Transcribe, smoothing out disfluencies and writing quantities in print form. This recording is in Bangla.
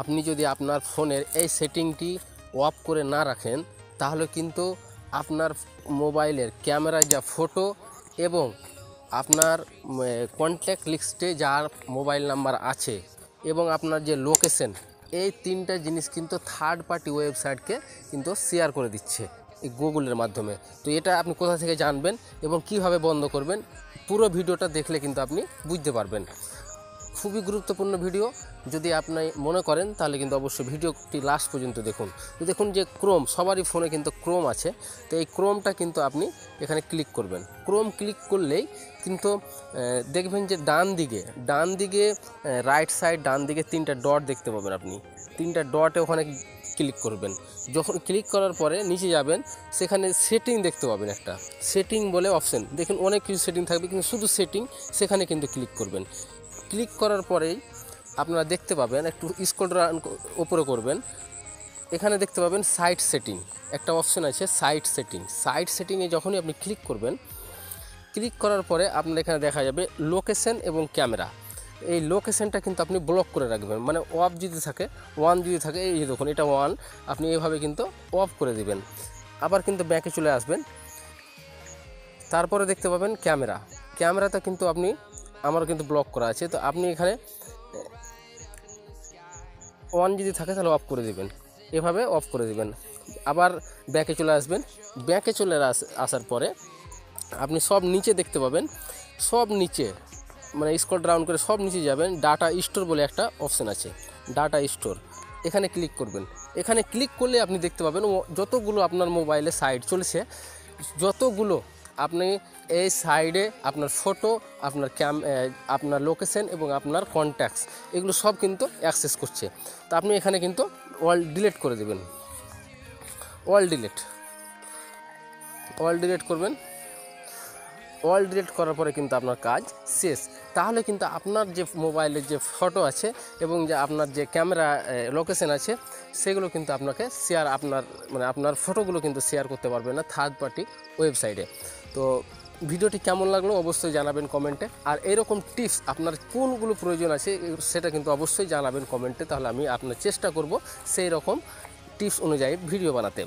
আপনি যদি আপনার ফোনের এই সেটিংটি অফ করে না রাখেন তাহলে কিন্তু আপনার মোবাইলের ক্যামেরায় যা ফটো এবং আপনার কন্ট্যাক্ট লিস্টে যার মোবাইল নাম্বার আছে এবং আপনার যে লোকেশন, এই তিনটা জিনিস কিন্তু থার্ড পার্টি ওয়েবসাইটকে কিন্তু শেয়ার করে দিচ্ছে এই গুগলের মাধ্যমে। তো এটা আপনি কোথা থেকে জানবেন এবং কিভাবে বন্ধ করবেন, পুরো ভিডিওটা দেখলে কিন্তু আপনি বুঝতে পারবেন। খুবই গুরুত্বপূর্ণ ভিডিও। যদি আপনি মনে করেন তাহলে কিন্তু অবশ্যই ভিডিওটি লাস্ট পর্যন্ত দেখুন। তো দেখুন যে ক্রোম, সবারই ফোনে কিন্তু ক্রোম আছে। তো এই ক্রোমটা কিন্তু আপনি এখানে ক্লিক করবেন। ক্রোম ক্লিক করলেই কিন্তু দেখবেন যে ডান দিকে রাইট সাইড ডান দিকে তিনটা ডট দেখতে পাবেন। আপনি তিনটা ডটে ওখানে ক্লিক করবেন। যখন ক্লিক করার পরে নিচে যাবেন, সেখানে সেটিং দেখতে পাবেন একটা সেটিং বলে অপশন। দেখুন অনেক কিছু সেটিং থাকবে, কিন্তু শুধু সেটিং, সেখানে কিন্তু ক্লিক করবেন। ক্লিক করার পরেই আপনারা দেখতে পাবেন, একটু স্ক্রল ডাউন উপরে করবেন, এখানে দেখতে পাবেন সাইট সেটিং একটা অপশন আছে। সাইট সেটিংয়ে যখনই আপনি ক্লিক করবেন, ক্লিক করার পরে আপনার এখানে দেখা যাবে লোকেশন এবং ক্যামেরা। এই লোকেশনটা কিন্তু আপনি ব্লক করে রাখবেন, মানে অফ যদি থাকে, ওয়ান যদি থাকে, এই দেখুন এটা ওয়ান, আপনি এইভাবে কিন্তু অফ করে দিবেন। আবার কিন্তু ব্যাকে চলে আসবেন, তারপরে দেখতে পাবেন ক্যামেরাটা কিন্তু আমার কিন্তু ব্লক করা আছে। তো আপনি এখানে ওয়ান যদি থাকে তাহলে অফ করে দিবেন, এভাবে অফ করে দিবেন। আবার ব্যাকে চলে আসবেন। ব্যাকে চলে আসার পরে আপনি সব নিচে দেখতে পাবেন, সব নিচে মানে স্ক্রল ডাউন করে সব নিচে যাবেন, ডাটা স্টোর বলে একটা অপশান আছে, ডাটা স্টোর, এখানে ক্লিক করবেন। এখানে ক্লিক করলে আপনি দেখতে পাবেন যতগুলো আপনার মোবাইলে সাইট চলেছে, যতগুলো আপনি এই সাইডে আপনার ফটো, আপনার লোকেশন এবং আপনার কন্ট্যাক্টস, এগুলো সব কিন্তু অ্যাক্সেস করছে। তো আপনি এখানে কিন্তু অল ডিলিট করে দেবেন, অল ডিলিট করবেন। অল ডিলিট করার পরে কিন্তু আপনার কাজ শেষ। তাহলে কিন্তু আপনার যে মোবাইলের যে ফটো আছে এবং যে আপনার যে ক্যামেরা লোকেশন আছে, সেগুলো কিন্তু আপনাকে আপনার ফটোগুলো কিন্তু শেয়ার করতে পারবে না থার্ড পার্টি ওয়েবসাইটে। তো ভিডিওটি কেমন লাগলো অবশ্যই জানাবেন কমেন্টে। আর এরকম টিপস আপনার কোনগুলো প্রয়োজন আছে সেটা কিন্তু অবশ্যই জানাবেন কমেন্টে, তাহলে আমি আপনার চেষ্টা করব সেই রকম টিপস অনুযায়ী ভিডিও বানাতে।